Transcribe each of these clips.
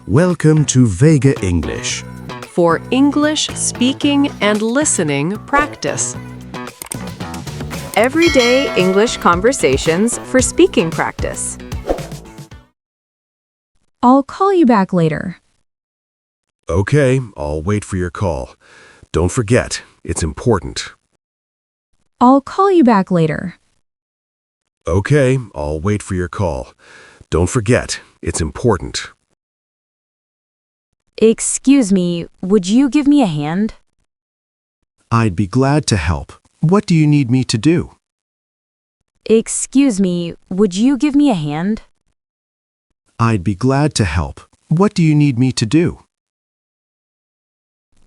Welcome to Vega English. For English speaking and listening practice. Everyday English conversations for speaking practice. I'll call you back later. Okay, I'll wait for your call. Don't forget, it's important. I'll call you back later. Okay, I'll wait for your call. Don't forget, it's important. Excuse me, would you give me a hand? I'd be glad to help. What do you need me to do? Excuse me, would you give me a hand? I'd be glad to help. What do you need me to do?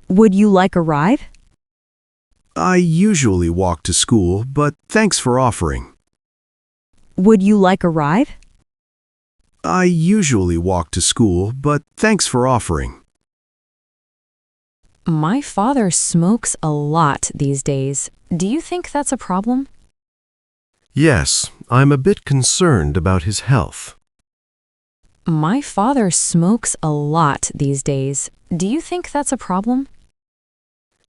Would you like a ride? I usually walk to school, but thanks for offering. Would you like a ride? I usually walk to school, but thanks for offering. My father smokes a lot these days. Do you think that's a problem? Yes, I'm a bit concerned about his health. My father smokes a lot these days. Do you think that's a problem?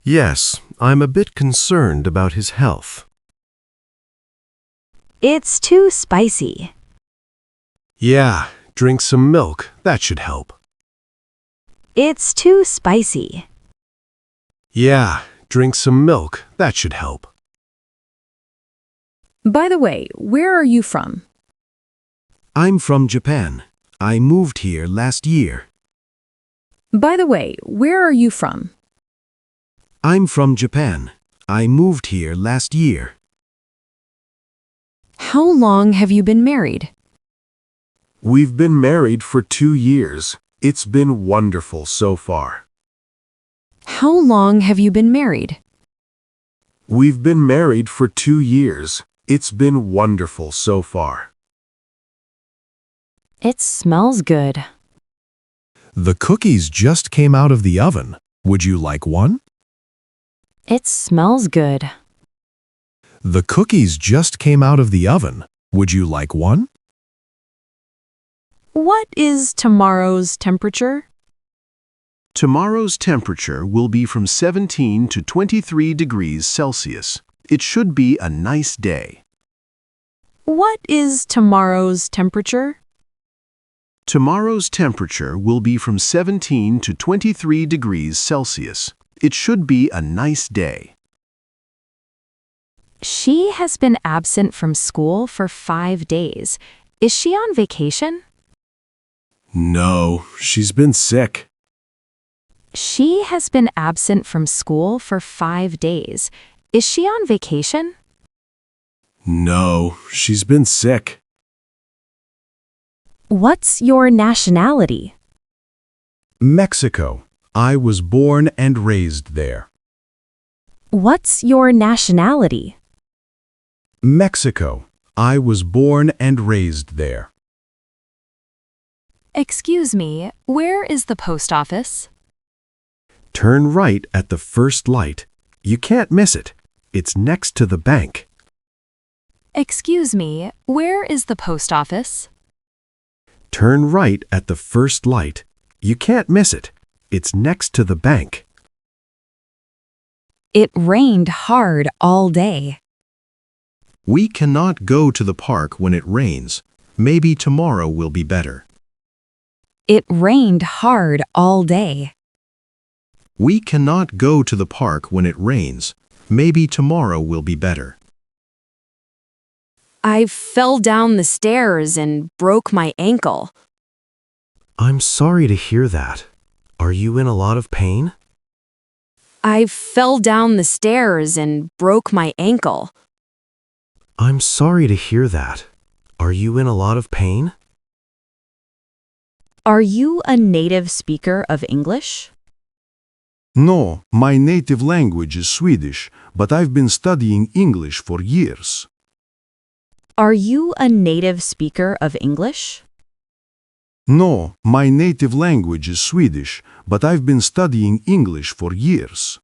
Yes, I'm a bit concerned about his health. It's too spicy. Yeah, drink some milk. That should help. It's too spicy. Yeah, drink some milk. That should help. By the way, where are you from? I'm from Japan. I moved here last year. By the way, where are you from? I'm from Japan. I moved here last year. How long have you been married? We've been married for 2 years. It's been wonderful so far. How long have you been married? We've been married for 2 years. It's been wonderful so far. It smells good. The cookies just came out of the oven. Would you like one? It smells good. The cookies just came out of the oven. Would you like one? What is tomorrow's temperature? Tomorrow's temperature will be from 17 to 23 degrees Celsius. It should be a nice day. What is tomorrow's temperature? Tomorrow's temperature will be from 17 to 23 degrees Celsius. It should be a nice day. She has been absent from school for 5 days. Is she on vacation? No, she's been sick. She has been absent from school for 5 days. Is she on vacation? No, she's been sick. What's your nationality? Mexico. I was born and raised there. What's your nationality? Mexico. I was born and raised there. Excuse me, where is the post office? Turn right at the first light. You can't miss it. It's next to the bank. Excuse me, where is the post office? Turn right at the first light. You can't miss it. It's next to the bank. It rained hard all day. We cannot go to the park when it rains. Maybe tomorrow will be better. It rained hard all day. We cannot go to the park when it rains. Maybe tomorrow will be better. I fell down the stairs and broke my ankle. I'm sorry to hear that. Are you in a lot of pain? I fell down the stairs and broke my ankle. I'm sorry to hear that. Are you in a lot of pain? Are you a native speaker of English? No, my native language is Swedish, but I've been studying English for years. Are you a native speaker of English? No, my native language is Swedish, but I've been studying English for years.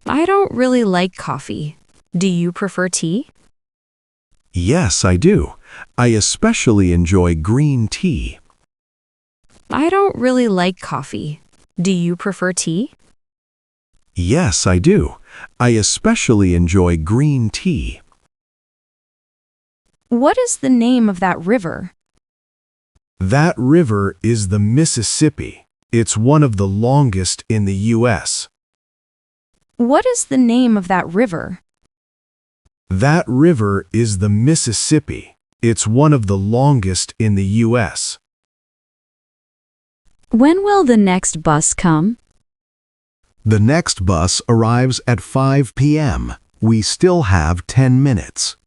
I don't really like coffee. Do you prefer tea? Yes, I do. I especially enjoy green tea. I don't really like coffee. Do you prefer tea? Yes, I do. I especially enjoy green tea. What is the name of that river? That river is the Mississippi. It's one of the longest in the U.S. What is the name of that river? That river is the Mississippi. It's one of the longest in the U.S. When will the next bus come? The next bus arrives at 5 p.m. We still have 10 minutes.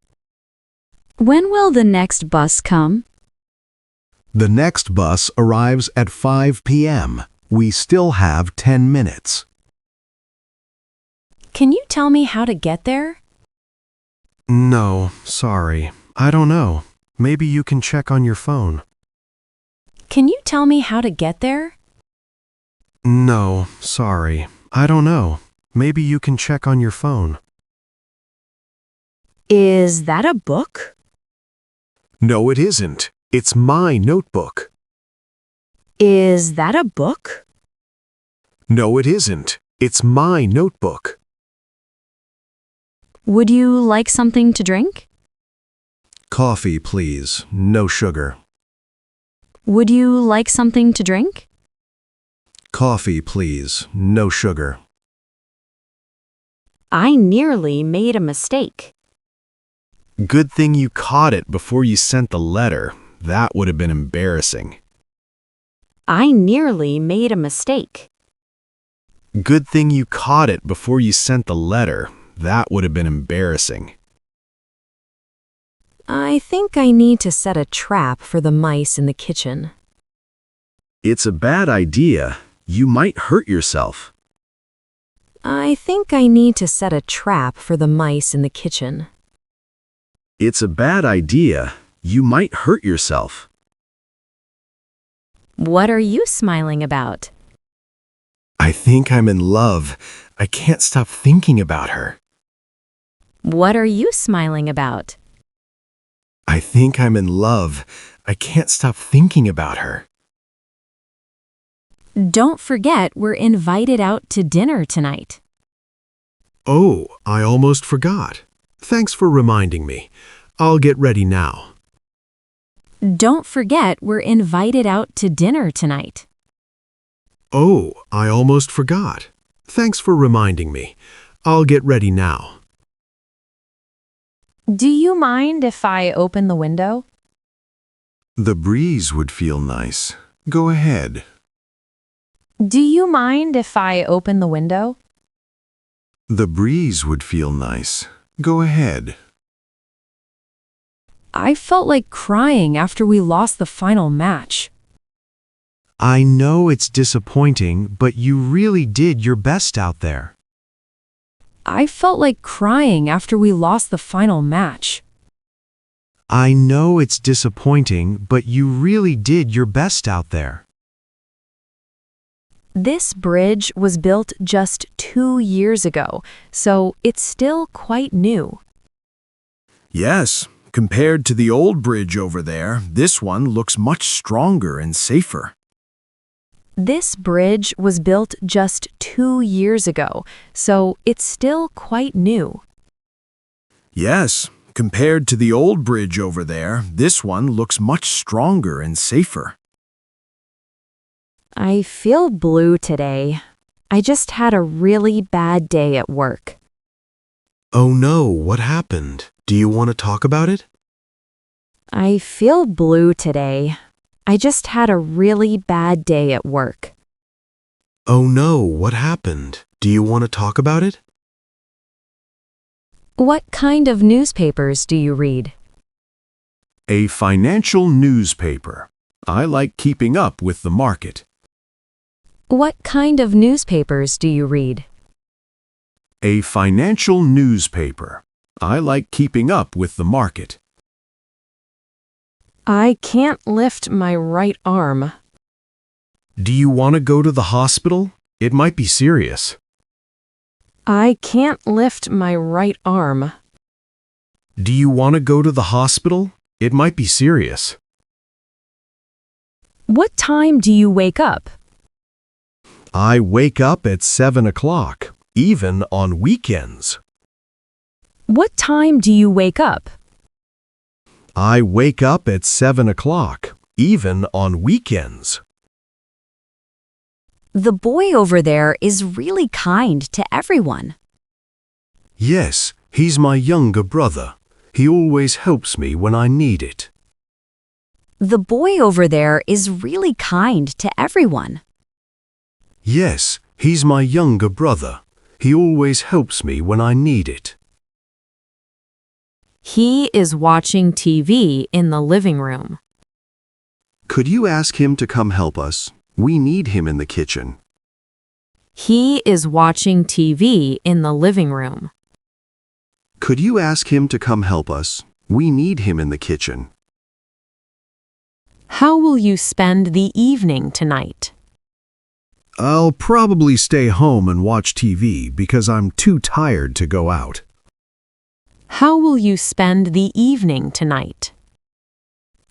When will the next bus come? The next bus arrives at 5 p.m. We still have 10 minutes. Can you tell me how to get there? No, sorry. I don't know. Maybe you can check on your phone. Can you tell me how to get there? No, sorry. I don't know. Maybe you can check on your phone. Is that a book? No, it isn't. It's my notebook. Is that a book? No, it isn't. It's my notebook. Would you like something to drink? Coffee, please. No sugar. Would you like something to drink? Coffee, please. No sugar. I nearly made a mistake. Good thing you caught it before you sent the letter. That would have been embarrassing. I nearly made a mistake. Good thing you caught it before you sent the letter. That would have been embarrassing. I think I need to set a trap for the mice in the kitchen. It's a bad idea. You might hurt yourself. I think I need to set a trap for the mice in the kitchen. It's a bad idea. You might hurt yourself. What are you smiling about? I think I'm in love. I can't stop thinking about her. What are you smiling about? I think I'm in love. I can't stop thinking about her. Don't forget we're invited out to dinner tonight. Oh, I almost forgot. Thanks for reminding me. I'll get ready now. Don't forget we're invited out to dinner tonight. Oh, I almost forgot. Thanks for reminding me. I'll get ready now. Do you mind if I open the window? The breeze would feel nice. Go ahead. Do you mind if I open the window? The breeze would feel nice. Go ahead. I felt like crying after we lost the final match. I know it's disappointing, but you really did your best out there. I felt like crying after we lost the final match. I know it's disappointing, but you really did your best out there. This bridge was built just 2 years ago, so it's still quite new. Yes, compared to the old bridge over there, this one looks much stronger and safer. This bridge was built just 2 years ago, so it's still quite new. Yes, compared to the old bridge over there, this one looks much stronger and safer. I feel blue today. I just had a really bad day at work. Oh no, what happened? Do you want to talk about it? I feel blue today. I just had a really bad day at work. Oh no, what happened? Do you want to talk about it? What kind of newspapers do you read? A financial newspaper. I like keeping up with the market. What kind of newspapers do you read? A financial newspaper. I like keeping up with the market. I can't lift my right arm. Do you want to go to the hospital? It might be serious. I can't lift my right arm. Do you want to go to the hospital? It might be serious. What time do you wake up? I wake up at 7 o'clock, even on weekends. What time do you wake up? I wake up at 7 o'clock, even on weekends. The boy over there is really kind to everyone. Yes, he's my younger brother. He always helps me when I need it. The boy over there is really kind to everyone. Yes, he's my younger brother. He always helps me when I need it. He is watching TV in the living room. Could you ask him to come help us? We need him in the kitchen. He is watching TV in the living room. Could you ask him to come help us? We need him in the kitchen. How will you spend the evening tonight? I'll probably stay home and watch TV because I'm too tired to go out. How will you spend the evening tonight?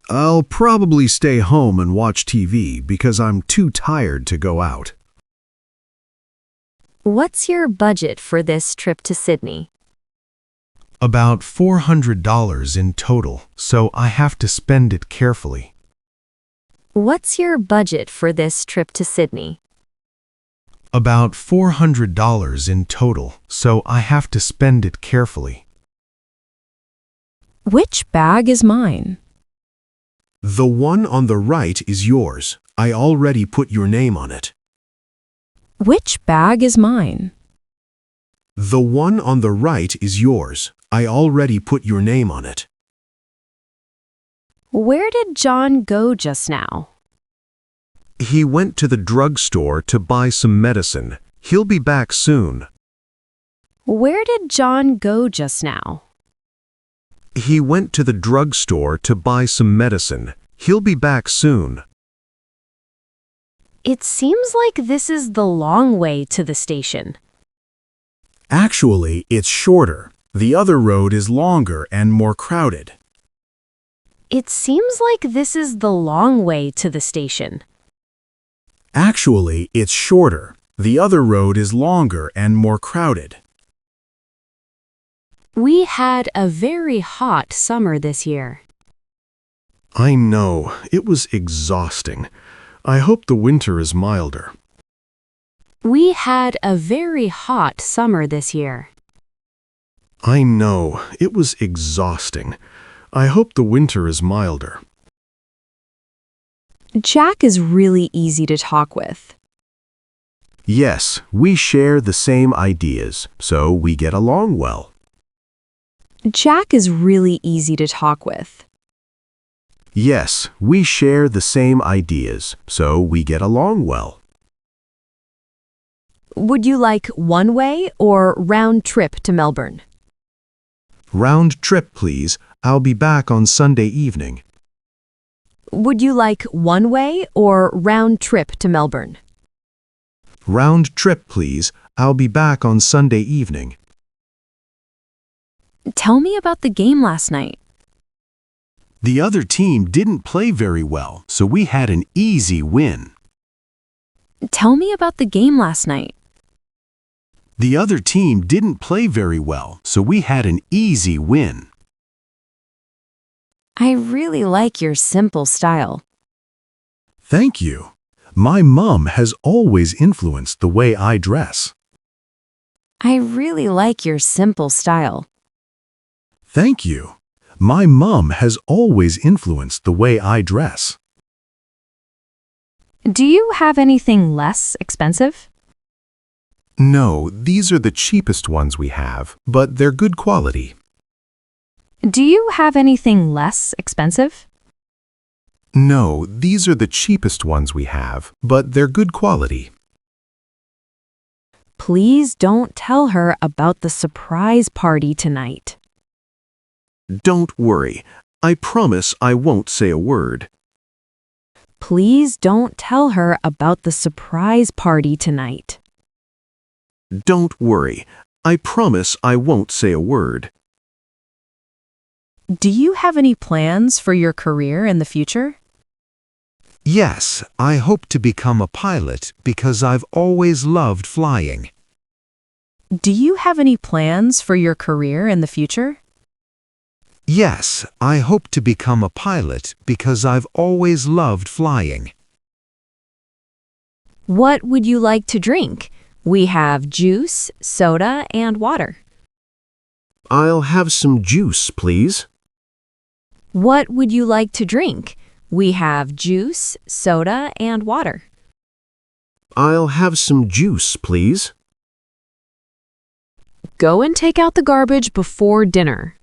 I'll probably stay home and watch TV because I'm too tired to go out. What's your budget for this trip to Sydney? About $400 in total, so I have to spend it carefully. What's your budget for this trip to Sydney? About $400 in total, so I have to spend it carefully. Which bag is mine? The one on the right is yours. I already put your name on it. Which bag is mine? The one on the right is yours. I already put your name on it. Where did John go just now? He went to the drugstore to buy some medicine. He'll be back soon. Where did John go just now? He went to the drugstore to buy some medicine. He'll be back soon. It seems like this is the long way to the station. Actually, it's shorter. The other road is longer and more crowded. It seems like this is the long way to the station. Actually, it's shorter. The other road is longer and more crowded. We had a very hot summer this year. I know, it was exhausting. I hope the winter is milder. We had a very hot summer this year. I know, it was exhausting. I hope the winter is milder. Jack is really easy to talk with. Yes, we share the same ideas, so we get along well. Jack is really easy to talk with. Yes, we share the same ideas, so we get along well. Would you like one-way or round trip to Melbourne? Round trip, please. I'll be back on Sunday evening. Would you like one-way or round trip to Melbourne? Round trip, please. I'll be back on Sunday evening. Tell me about the game last night. The other team didn't play very well, so we had an easy win. Tell me about the game last night. The other team didn't play very well, so we had an easy win. I really like your simple style. Thank you. My mom has always influenced the way I dress. I really like your simple style. Thank you. My mom has always influenced the way I dress. Do you have anything less expensive? No, these are the cheapest ones we have, but they're good quality. Do you have anything less expensive? No, these are the cheapest ones we have, but they're good quality. Please don't tell her about the surprise party tonight. Don't worry. I promise I won't say a word. Please don't tell her about the surprise party tonight. Don't worry. I promise I won't say a word. Do you have any plans for your career in the future? Yes, I hope to become a pilot because I've always loved flying. Do you have any plans for your career in the future? Yes, I hope to become a pilot because I've always loved flying. What would you like to drink? We have juice, soda, and water. I'll have some juice, please. What would you like to drink? We have juice, soda, and water. I'll have some juice, please. Go and take out the garbage before dinner.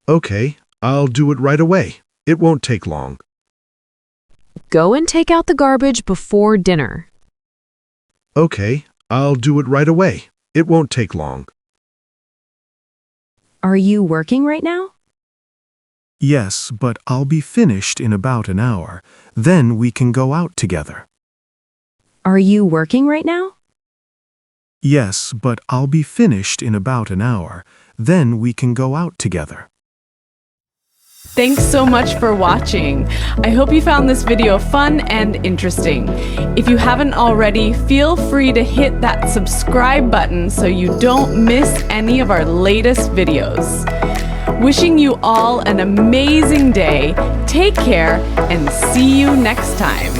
Okay, I'll do it right away. It won't take long. Go and take out the garbage before dinner. Okay, I'll do it right away. It won't take long. Are you working right now? Yes, but I'll be finished in about an hour. Then we can go out together. Are you working right now? Yes, but I'll be finished in about an hour. Then we can go out together. Thanks so much for watching. I hope you found this video fun and interesting. If you haven't already, feel free to hit that subscribe button so you don't miss any of our latest videos. Wishing you all an amazing day. Take care and see you next time.